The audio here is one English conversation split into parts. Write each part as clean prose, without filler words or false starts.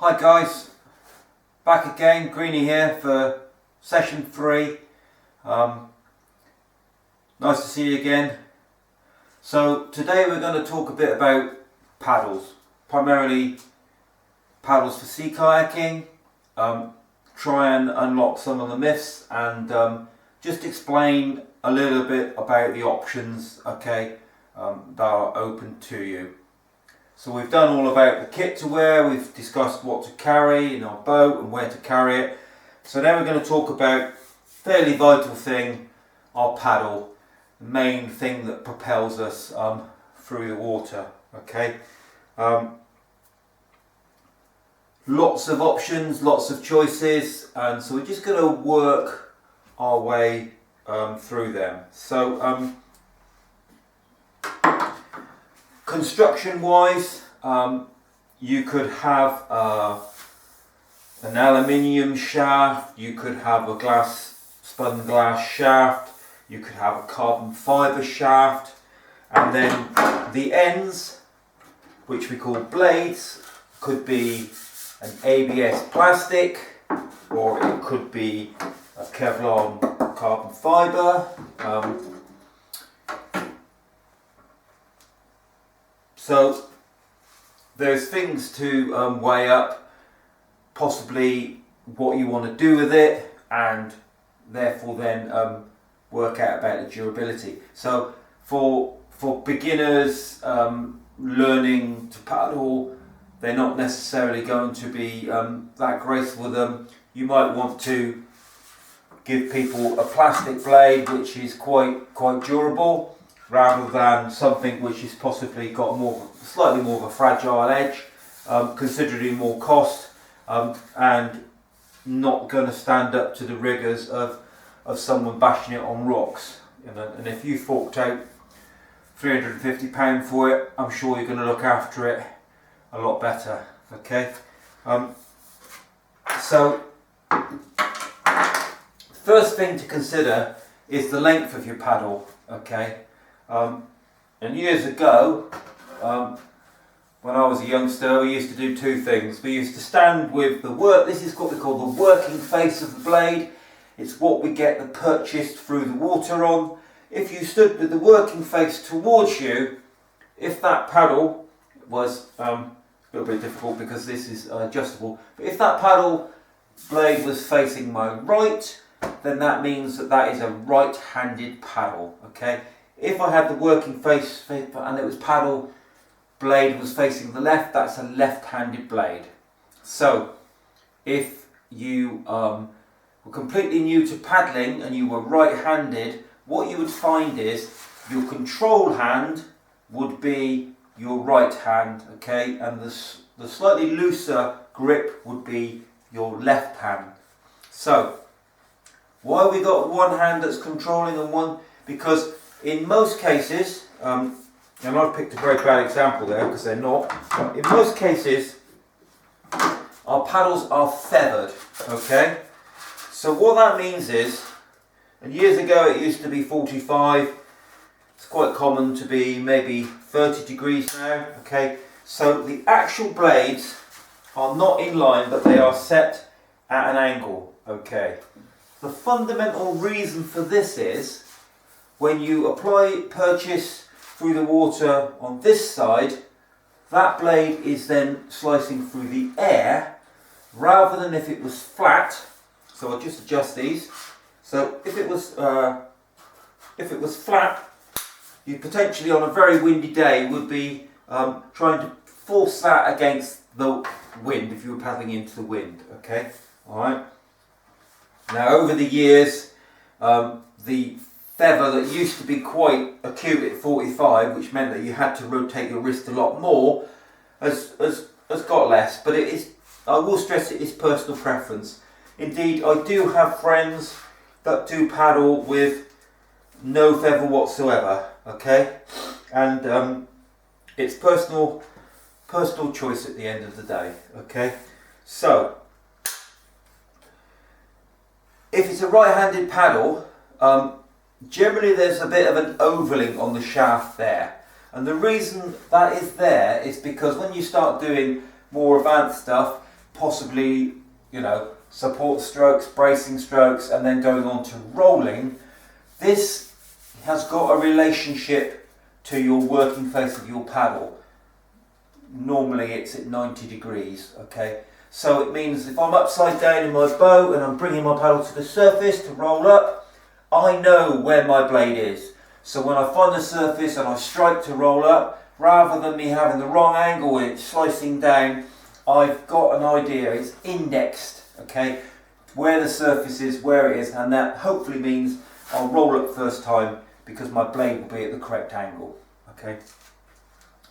Hi guys, back again, Greeny here for session 3. Nice to see you again. So today we're going to talk a bit about paddles, primarily paddles for sea kayaking, try and unlock some of the myths and just explain a little bit about the options, that are open to you. So we've done all about the kit to wear, we've discussed what to carry in our boat and where to carry it. So now we're going to talk about fairly vital thing, our paddle, the main thing that propels us through the water. Lots of options, lots of choices, and so we're just going to work our way through them. So construction wise, you could have an aluminium shaft, you could have a spun glass shaft, you could have a carbon fibre shaft, and then the ends, which we call blades, could be an ABS plastic, or it could be a Kevlar carbon fibre. So there's things to weigh up, possibly what you want to do with it, and therefore then work out about the durability. So for beginners learning to paddle, they're not necessarily going to be that graceful with them. You might want to give people a plastic blade which is quite durable, rather than something which has possibly got slightly more of a fragile edge, considerably more cost, and not going to stand up to the rigours of someone bashing it on rocks. And if you forked out £350 for it, I'm sure you're going to look after it a lot better. So first thing to consider is the length of your paddle. And years ago, when I was a youngster, we used to do two things. We used to stand with this is what we call the working face of the blade. It's what we get the purchased through the water on. If you stood with the working face towards you, if that paddle was a little bit difficult because this is adjustable, but if that paddle blade was facing my right, then that means that is a right-handed paddle. If I had the working face and it was paddle blade was facing the left, that's a left-handed blade. So if you were completely new to paddling and you were right-handed, what you would find is your control hand would be your right hand, and the slightly looser grip would be your left hand. So why we got one hand that's controlling and one? Because in most cases, and I've picked a very bad example there because they're not, but in most cases our paddles are feathered. So what that means is, and years ago it used to be 45, it's quite common to be maybe 30 degrees now. So the actual blades are not in line, but they are set at an angle. The fundamental reason for this is, when you purchase through the water on this side, that blade is then slicing through the air, rather than if it was flat. So I'll just adjust these. So if it was flat, you potentially on a very windy day would be trying to force that against the wind if you were paddling into the wind. Alright. Now over the years, the feather that used to be quite acute at 45, which meant that you had to rotate your wrist a lot more, has got less. But it is, I will stress, it is personal preference. Indeed, I do have friends that do paddle with no feather whatsoever. And it's personal choice at the end of the day. So if it's a right-handed paddle, generally there's a bit of an ovaling on the shaft there, and the reason that is there is because when you start doing more advanced stuff, possibly, you know, support strokes, bracing strokes, and then going on to rolling, this has got a relationship to your working face of your paddle. Normally it's at 90 degrees, okay? So it means if I'm upside down in my boat and I'm bringing my paddle to the surface to roll up, I know where my blade is. So when I find the surface and I strike to roll up, rather than me having the wrong angle and it's slicing down, I've got an idea, it's indexed, okay, where the surface is, where it is, and that hopefully means I'll roll up first time because my blade will be at the correct angle, okay.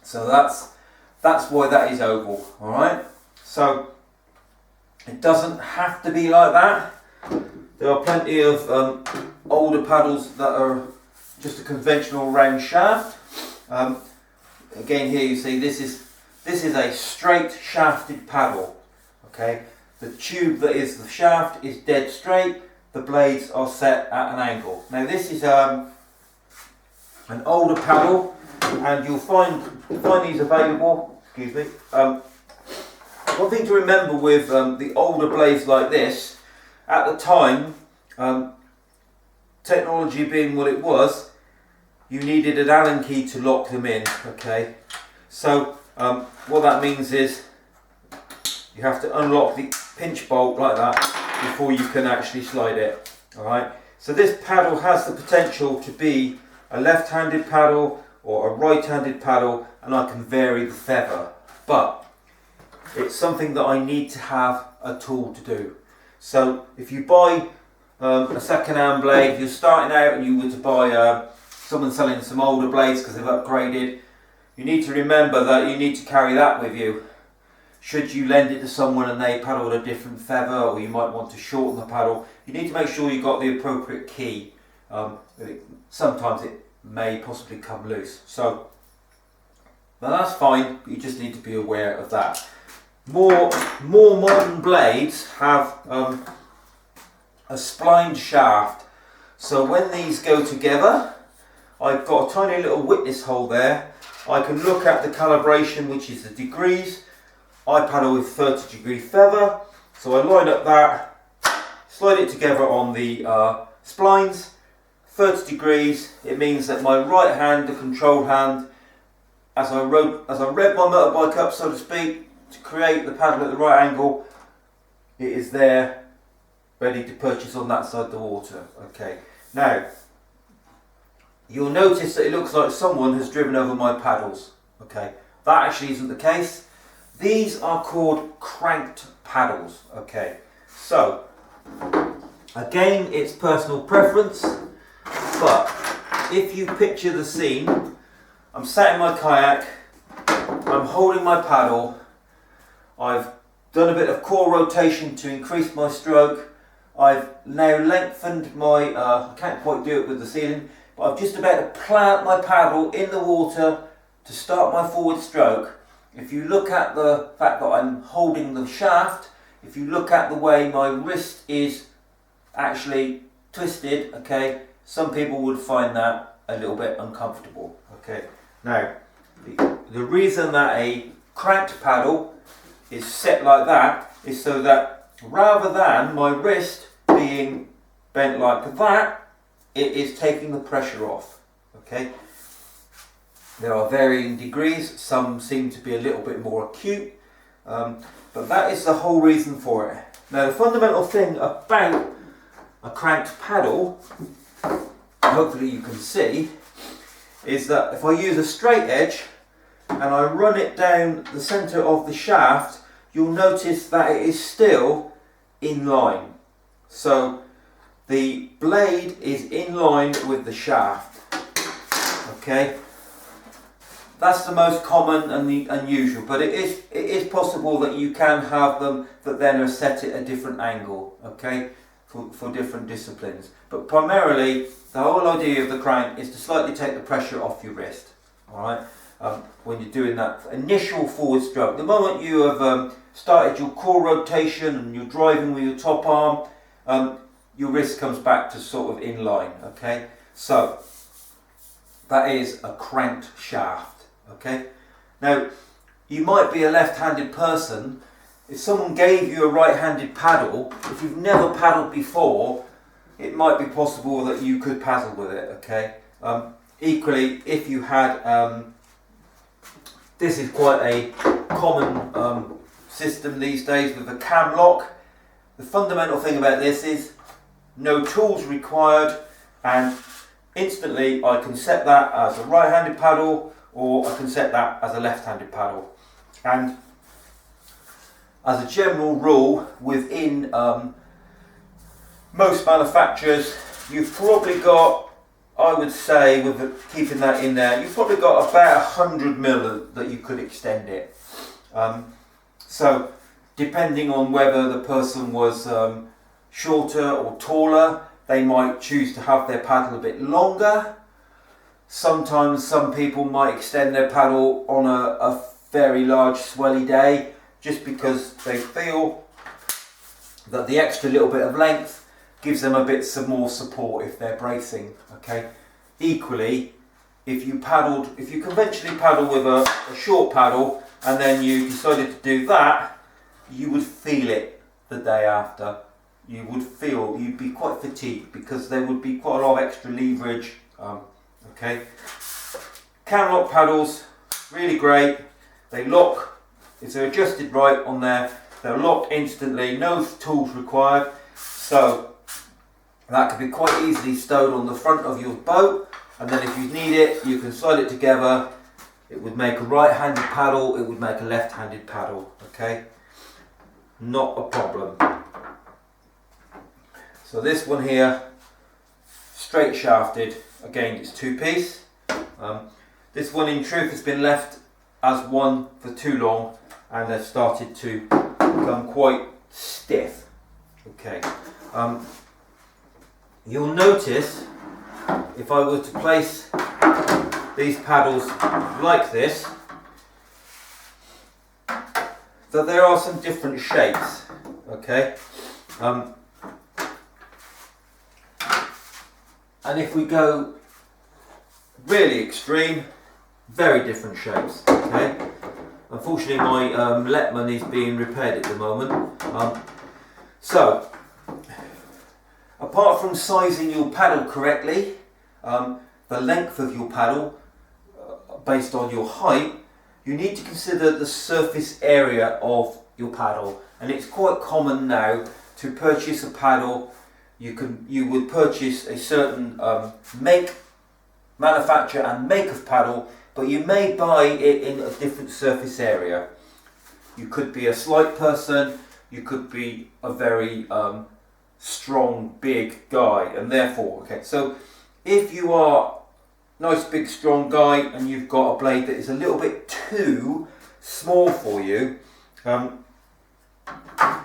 So that's why that is oval, alright. So it doesn't have to be like that. There are plenty of older paddles that are just a conventional round shaft. Again, here you see this is a straight shafted paddle. Okay, the tube that is the shaft is dead straight. The blades are set at an angle. Now this is an older paddle, and you'll find these available. Excuse me. One thing to remember with the older blades like this, at the time, technology being what it was, you needed an Allen key to lock them in, okay? So what that means is you have to unlock the pinch bolt like that before you can actually slide it, alright? So this paddle has the potential to be a left-handed paddle or a right-handed paddle, and I can vary the feather, but it's something that I need to have a tool to do. So if you buy a second-hand blade, if you're starting out and you were to buy someone selling some older blades because they've upgraded, you need to remember that you need to carry that with you. Should you lend it to someone and they paddle with a different feather, or you might want to shorten the paddle, you need to make sure you've got the appropriate key. Sometimes it may possibly come loose. So now that's fine, but you just need to be aware of that. More modern blades have a splined shaft, so when these go together, I've got a tiny little witness hole there. I can look at the calibration, which is the degrees. I paddle with 30 degree feather, so I line up that, slide it together on the splines. 30 degrees, it means that my right hand, the control hand, as I rev my motorbike up, so to speak, to create the paddle at the right angle, it is there, ready to purchase on that side of the water. Okay, now you'll notice that it looks like someone has driven over my paddles. Okay, that actually isn't the case. These are called cranked paddles. Okay, so again, it's personal preference, but if you picture the scene, I'm sat in my kayak, I'm holding my paddle, I've done a bit of core rotation to increase my stroke, I've now lengthened my, I can't quite do it with the ceiling, but I'm just about to plant my paddle in the water to start my forward stroke. If you look at the fact that I'm holding the shaft, if you look at the way my wrist is actually twisted, okay, some people would find that a little bit uncomfortable. Okay, now the reason that a cranked paddle is set like that is so that rather than my wrist being bent like that, it is taking the pressure off. Okay, there are varying degrees, some seem to be a little bit more acute, but that is the whole reason for it. Now the fundamental thing about a cranked paddle, hopefully you can see, is that if I use a straight edge and I run it down the centre of the shaft, you'll notice that it is still in line. So the blade is in line with the shaft. Okay, that's the most common and the unusual, but it is possible that you can have them that then are set at a different angle, okay, for different disciplines. But primarily, the whole idea of the crank is to slightly take the pressure off your wrist, alright, when you're doing that initial forward stroke. The moment you have started your core rotation and you're driving with your top arm, your wrist comes back to sort of in line, okay? So, that is a cranked shaft, okay? Now, you might be a left-handed person. if someone gave you a right-handed paddle, if you've never paddled before, it might be possible that you could paddle with it, okay? Equally, if you had, this is quite a common system these days with a cam lock. The fundamental thing about this is no tools required, and instantly I can set that as a right-handed paddle, or I can set that as a left-handed paddle. And as a general rule, within most manufacturers, you've probably got, I would say, with keeping that in there, you've probably got about 100mm that you could extend it. So depending on whether the person was shorter or taller, they might choose to have their paddle a bit longer. Sometimes some people might extend their paddle on a very large swelly day, just because they feel that the extra little bit of length gives them a bit some more support if they're bracing. Okay. Equally, if you conventionally paddle with a short paddle and then you decided to do that, you would feel it the day after. You'd be quite fatigued because there would be quite a lot of extra leverage. Okay. Cam lock paddles, really great. They lock. If they're adjusted right on there, they're locked instantly, no tools required. So that could be quite easily stowed on the front of your boat, and then if you need it, you can slide it together. It would make a right-handed paddle, it would make a left-handed paddle, okay? Not a problem. So this one here, straight shafted, again it's two-piece. This one in truth has been left as one for too long, and they've started to become quite stiff. Okay. You'll notice if I were to place these paddles like this, that there are some different shapes. Okay. And if we go really extreme, very different shapes. Okay. Unfortunately, my Lettman is being repaired at the moment. So, apart from sizing your paddle correctly, the length of your paddle based on your height, you need to consider the surface area of your paddle. And it's quite common now to purchase a paddle. You would purchase a certain manufacturer and make of paddle, but you may buy it in a different surface area. You could be a slight person, you could be a very strong, big guy, and therefore, okay, so if you are a nice, big, strong guy and you've got a blade that is a little bit too small for you,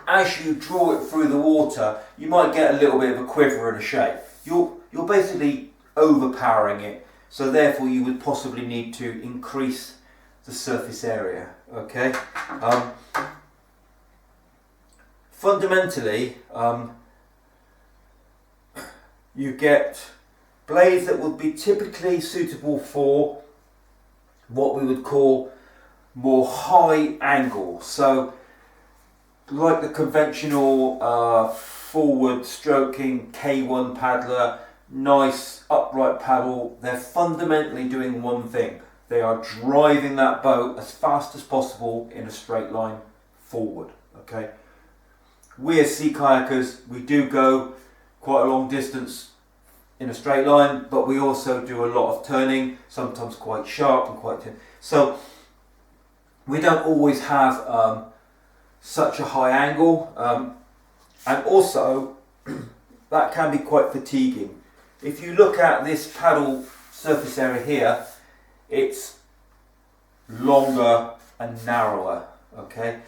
as you draw it through the water, you might get a little bit of a quiver and a shake. You're basically overpowering it. So therefore you would possibly need to increase the surface area, okay? Fundamentally, you get blades that would be typically suitable for what we would call more high angle. So like the conventional forward stroking K1 paddler, nice upright paddle, they're fundamentally doing one thing. They are driving that boat as fast as possible in a straight line forward. Okay. We as sea kayakers, we do go quite a long distance in a straight line, but we also do a lot of turning, sometimes quite sharp and quite so we don't always have such a high angle, and also that can be quite fatiguing. If you look at this paddle surface area here, it's longer and narrower, okay?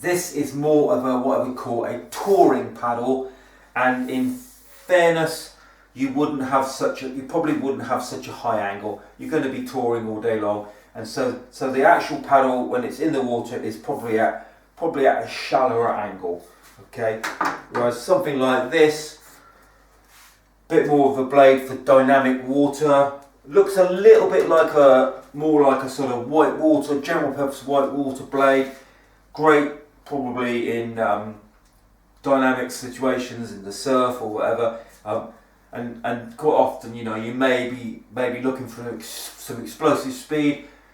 This is more of what I would call a touring paddle, and in fairness, you probably wouldn't have such a high angle. You're going to be touring all day long, and so the actual paddle when it's in the water is probably at a shallower angle, okay? Whereas something like this, bit more of a blade for dynamic water, looks a little bit like more like a sort of white water, general purpose white water blade. great probably in dynamic situations in the surf or whatever, and quite often, you know, you may be looking for some explosive speed.